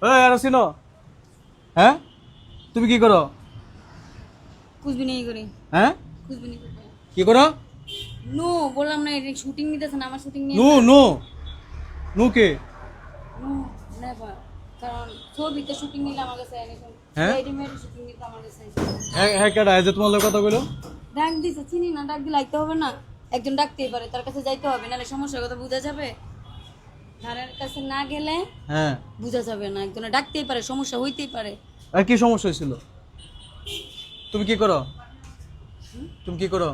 এই আর চিনো? হ্যাঁ, তুমি কি করো? कुछ भी नहीं करी হ্যাঁ, कुछ भी नहीं करते কি করো? নো বললাম না এটা শুটিং নিতেছে না আমার শুটিং নিয়ে নু নু নু কে? নো নেভার কারণ ছবিতে শুটিং নিলে আমার কাছে এনেছেন হ্যাঁ? রেডিমেড শুটিং নিতে আমার কাছে হ্যাঁ হ্যাঁ, কেডা এই যে তোমার লোক কথা কইলো? ডাক দিছে চিনি না ডাক দিলে আইতে হবে না একজন ডাকতেই পারে তার কাছে যাইতে হবে নাহলে সমস্যার কথা বোঝা যাবে ধারের কাছে না গেলে হ্যাঁ, বোঝা যাবে না একজনে ডাকতেই পারে সমস্যা হইতেই পারে আর কি সমস্যা হয়েছিল? তুমি কি করো? তুমি কি করো?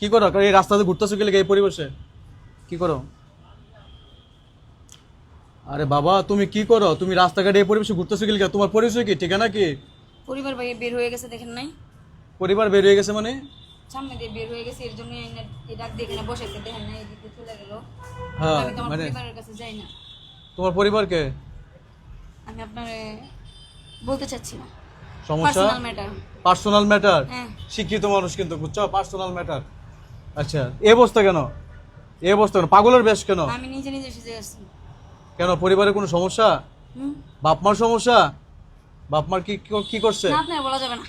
কি করো? এই রাস্তাতে ঘুরতেছো গেলে এই পরিবেশে কি করো? আরে বাবা, তুমি কি করো? তুমি রাস্তাঘাটে এই পরিবেশে ঘুরতেছো গেলে তোমার পরিচয় কি, ঠিকানা কি? পরিবার ভাই বের হয়ে গেছে দেখেন নাই পরিবার বের হয়ে গেছে মানে? সামনে দিয়ে বের হয়ে গেছে এর জন্য এই ডাক দিয়ে এখানে বসেছে দেখেন না এদিকে চলে গেল হ্যাঁ, আমি তো আমার মানে পরিবারের কাছে যাই না তোমার পরিবারকে আমি আপনারে বলতে চাচ্ছি না সমস্যা? Personal matter personal matter? হ্যাঁ শিক্ষিত মানুষ কিন্তু, বুঝছো? Personal matter. আচ্ছা, এ অবস্থা কেন? এ অবস্থা কেন? পাগলের বেশ কেন? আমি নিজে নিজে সেজে আসছি কেন, পরিবারে কোনো সমস্যা? হুম বাপ মার সমস্যা? বাপ মার কি কি করছে? না আপনার বলা যাবে না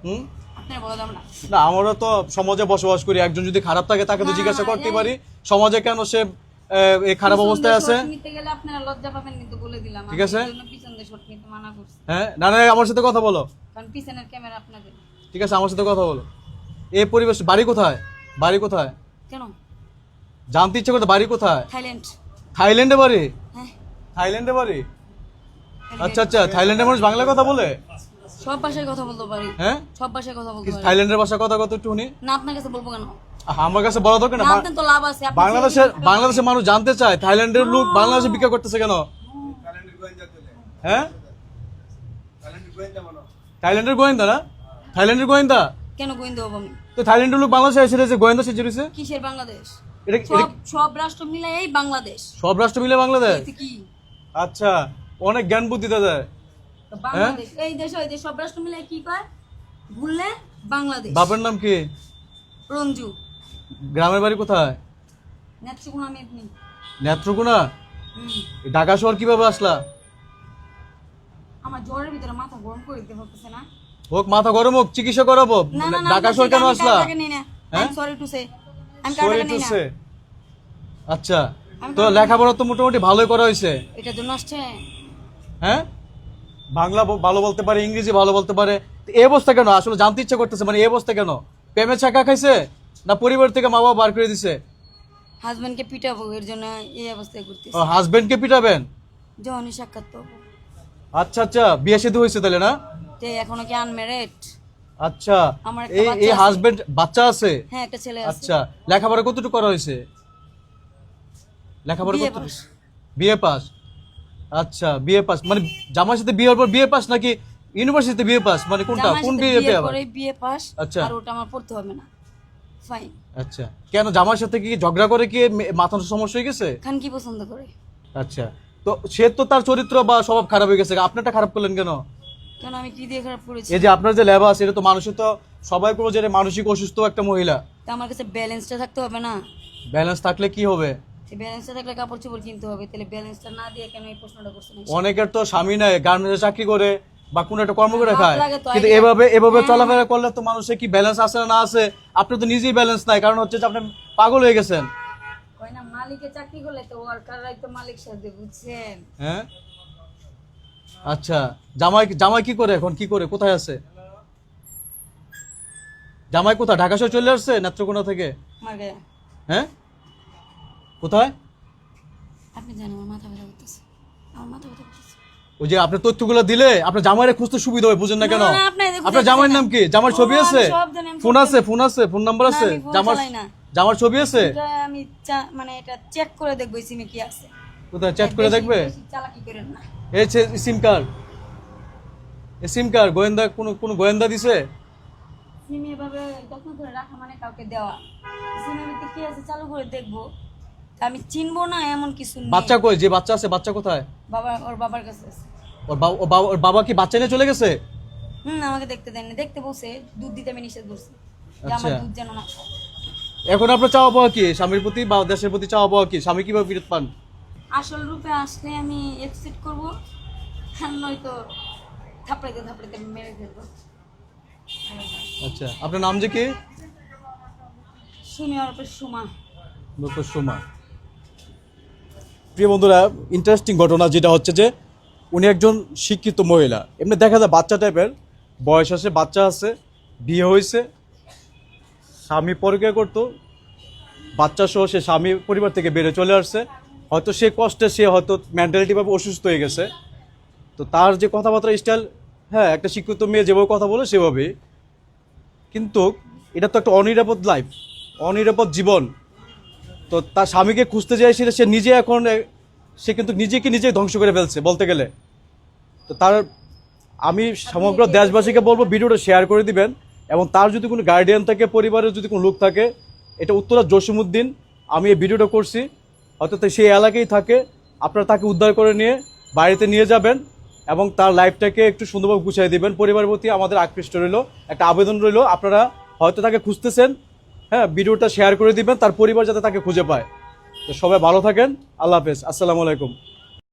হুম, আপনার বলা যাবে না না আমরা তো সমাজে বসবাস করি, একজন যদি খারাপ থাকে তাকে তো না, জিজ্ঞাসা করতে এই- পারি সমাজে কেন সে এই খারাপ অবস্থায় আছে। শর্ট নিতে গেলে আপনারা লজ্জা পাবেন কিন্তু বলে দিলাম ঠিক আছে। আমি এর জন্য পিছন দিয়ে শর্ট নিতে মানা করছি হ্যাঁ, না না, আমার সাথে কথা বলো। কারণ পিছনের ক্যামেরা আপনাদের ঠিক আছে, আমার সাথে কথা বলো। এই পরিবেশ, বাড়ি কোথায়? বাড়ি কোথায়? কেন জানতে ইচ্ছে করতে, বাড়ি কোথায়? থাইল্যান্ড থাইল্যান্ডে বাড়ি? হ্যাঁ থাইল্যান্ডে বাড়ি? আচ্ছা আচ্ছা, থাইল্যান্ডের মানুষ বাংলা কথা বলে? সব ভাষায় কথা বলতে পারি হ্যাঁ, সব ভাষায় কথা বলতে পারি থাইল্যান্ডের ভাষা কথা কত একটু শুনি। না আপনার কাছে বলবো কেন আমার কাছে বলা দরকার না। না আপনার তো লাভ আছে আপনি বাংলাদেশের মানুষ জানতে চায় থাইল্যান্ডের লোক বাংলাদেশে ভিক্ষা করতেছে কেন? হ্যাঁ, থাইল্যান্ডের গোয়েন্দা না? থাইল্যান্ডের গোয়েন্দা? কেন গোয়েন্দা হবো আমি তো থাইল্যান্ডের লোক বাংলাদেশে এসে যে গোয়েন্দা সেজে রয়েছে? কিসের বাংলাদেশ এটা সব রাষ্ট্র মিলে এই বাংলাদেশ সব রাষ্ট্র মিলে বাংলাদেশ? এতে কি আচ্ছা, অনেক জ্ঞান বুদ্ধি দাদা। তো বাংলাদেশ এই দেশ ওই দেশ সব রাষ্ট্র মিলে কি কয় ভুললে বাংলাদেশ বাপের নাম কি? রঞ্জু গ্রামের বাড়ি কোথায়? নেত্রকোনা মেদিনী নেত্রকোনা? হুম ঢাকা শহর কিভাবে আসলা? আমার জ্বরের ভিতরে মাথা গরম করে দিতে পারতেছে না হোক, মাথা গরম হোক, চিকিৎসা করাবো। না না না ঢাকা শহর কেন আসলা? হ্যাঁ সরি টু সে আমি Sorry কার্ডটা to নেই না say। আচ্ছা, তো লেখাপড়া তো মোটামুটি ভালোই করা হয়েছে। এটার জন্য আসছে হ্যাঁ, বাংলা ভালো বলতে পারে, ইংরেজি ভালো বলতে পারে। তো এই অবস্থা কেন? আসলে জানতে ইচ্ছা করতেছে, মানে এই অবস্থা কেন? প্রেমে ছাকা খাইছে না পরিবার থেকে মা বাবা বার করে দিছে? হাজবেন্ডকে পিটাবো এর জন্য এই অবস্থায় করতেছি ও, হাজবেন্ডকে পিটাবেন? যখনই সাক্ষাৎ পাবো আচ্ছা আচ্ছা, বিয়ে শাদী হয়েছে তাহলে না? যে এখনো কি আনমেরিড আচ্ছা, আমার একটা এই বাচ্চা এই আছে। হাজবেন্ড বাচ্চা আছে? হ্যাঁ একটা ছেলে আছে আচ্ছা, লেখাপড়া কতটুকু করা হয়েছে? লেখাপড়া বিয়ে কতটুকু? পাস। BA pass? আচ্ছা, বিএ পাস মানে জামাইয়ের সাথে বিয়ের পর বিএ পাস নাকি ইউনিভার্সিটিতে বিএ পাস, মানে কোনটা, জামাইয়ের কোন সাথে বিএ বিয়ের আবার? পরে বিয়ে পাস আচ্ছা। আর ওটা আমার পড়তে হবে না ফাইন আচ্ছা, কেন জামাইয়ের সাথে কি ঝগড়া করে কি মাথার সমস্যা হয়ে গেছে? খান কি পছন্দ করে আচ্ছা, তো সে তো তার চরিত্র বা স্বভাব খারাপ হয়ে গেছে, আপনারটা খারাপ করলেন কেন? কেন আমি কি দিয়ে খারাপ করেছি এই যে আপনার যে লেবাস, এটা তো মানুষের তো সবাই করবো যে মানসিক অসুস্থ একটা মহিলা। তা আমার কাছে ব্যালেন্সটা থাকতে হবে না ব্যালেন্স থাকলে কি হবে? সেই ব্যালেন্সটা থাকলে কাপড় চোপড় কিনতে হবে তাহলে ব্যালেন্সটা না দিয়ে কেন এই প্রশ্নটা করছেন অনেকের তো স্বামী নাই, গার্মেন্টসে চাকরি করে বা কোনো একটা কর্ম করে হাত খায়, লাগে তো, কিন্তু idea। এভাবে হ্যাঁ। চলাফেরা করলে তো মানুষের কি ব্যালেন্স আছে না আছে? আপনি তো নিজেই ব্যালেন্স নাই, কারণ হচ্ছে যে আপনি পাগল হয়ে গেছেন। কয় না মালিকে চাকরি করলে তো ওয়ার্কাররাই তো মালিক সাথে বুঝছেন হ্যাঁ, আচ্ছা, জামাই জামাই কি করে এখন, কি করে, কোথায় আছে জামাই? কোথায়? ঢাকা শহর চলে আসছে নেত্রকোনা থেকে? আমার গায়ে হ্যাঁ, কোথায়? আপনি জানেন আমার মাথা ব্যথা করতেছে আমার মাথা ব্যথা করতেছে ওই যে আপনি তথ্যগুলো দিলে আপনার জামাইরে খুঁজতে সুবিধা হয়, বুঝেন না কেন? না, না, আপনি দেখুন, আপনার দেখুন, জামাইয়ের দেখুন। নাম কি? জামার ছবি ও, আছে? আমি সব জানি, আমি সব ফোন আছে? ফোন আছে? ফোন নাম্বার আছে? আমি ফোন জামার চালাই না। জামার ছবি আছে? এটা আমি মানে এটা চেক করে দেখবো এই সিমে কি আছে কোথায় চ্যাট করে বেশি- দেখবে? বেশি চালাকি করেন না এই সিম কার্ড, এই সিম কার্ড গোয়েন্দা কোন গোয়েন্দা দিছে? সিমে এভাবে যত্ন করে রাখা মানে কাউকে দেওয়া সিমের ভিতরে কি আছে চালু করে দেখবো তা আমি চিনবো না এমন কিছু নেই বাচ্চা কই? যে বাচ্চা আছে, বাচ্চা কোথায়? ওর বাবার কাছে আছে ওর বাবা কি বাচ্চা নিয়ে চলে গেছে? আমাকে দেখতে দেন না দেখতে বসে দুধ দিতে আমি নিষেধ করছি যে আমার আচ্ছা। দুধ যেন না খায়। এখন আপনার চাওয়া পাওয়া কি স্বামীর প্রতি বা দেশের প্রতি? চাওয়া পাওয়া কি? স্বামী কিভাবে ফিরত পান? আসল রূপে আসলে আমি এক্সিট করব আর নয়তো থাপড়াইতে থাপড়াইতে মেরে ফেলবো। আচ্ছা, আপনার নাম যে কি? সুমি ওর উপর সুমা। ডক্টর সুমা। প্রিয় বন্ধুরা, ইন্টারেস্টিং ঘটনা যেটা হচ্ছে যে উনি একজন শিক্ষিত মহিলা, এমনি দেখা যায় বাচ্চা টাইপের, বয়স আছে, বাচ্চা আছে, বিয়ে হয়েছে, স্বামী পরকিয়া করতো, বাচ্চা সহ সে স্বামী পরিবার থেকে বেড়ে চলে আসছে। হয়তো সে কষ্টে সে হয়তো মেন্টালিটিভাবে অসুস্থ হয়ে গেছে। তো তার যে কথাবার্তা স্টাইল, হ্যাঁ একটা শিক্ষিত মেয়ে যেভাবে কথা বলে সেভাবেই, কিন্তু এটা তো একটা অনিরাপদ লাইফ, অনিরাপদ জীবন। তো তার স্বামীকে খুঁজতে চাইছিল, সে নিজে এখন সে কিন্তু নিজেকে নিজে ধ্বংস করে ফেলছে বলতে গেলে। তো তার আমি সমগ্র দেশবাসীকে বলবো ভিডিওটা শেয়ার করে দিবেন, এবং তার যদি কোনো গার্ডিয়ান থাকে, পরিবারের যদি কোনো লোক থাকে, এটা উত্তরা জসিমউদ্দিন, আমি এই ভিডিওটা করছি, হয়তো সেই এলাকায় থাকে, আপনারা তাকে উদ্ধার করে নিয়ে বাড়িতে নিয়ে যাবেন এবং তার লাইফটাকে একটু সুন্দরভাবে গুছিয়ে দিবেন। পরিবারের প্রতি আমাদের আকৃষ্ট রইল, একটা আবেদন রইল, আপনারা হয়তো তাকে খুঁজতেছেন, হ্যাঁ ভিডিওটা শেয়ার করে দিবেন, তার পরিবার যাতে তাকে খুঁজে পায়। তো সবাই ভালো থাকেন, আল্লাহ হাফেজ, আসসালামু আলাইকুম।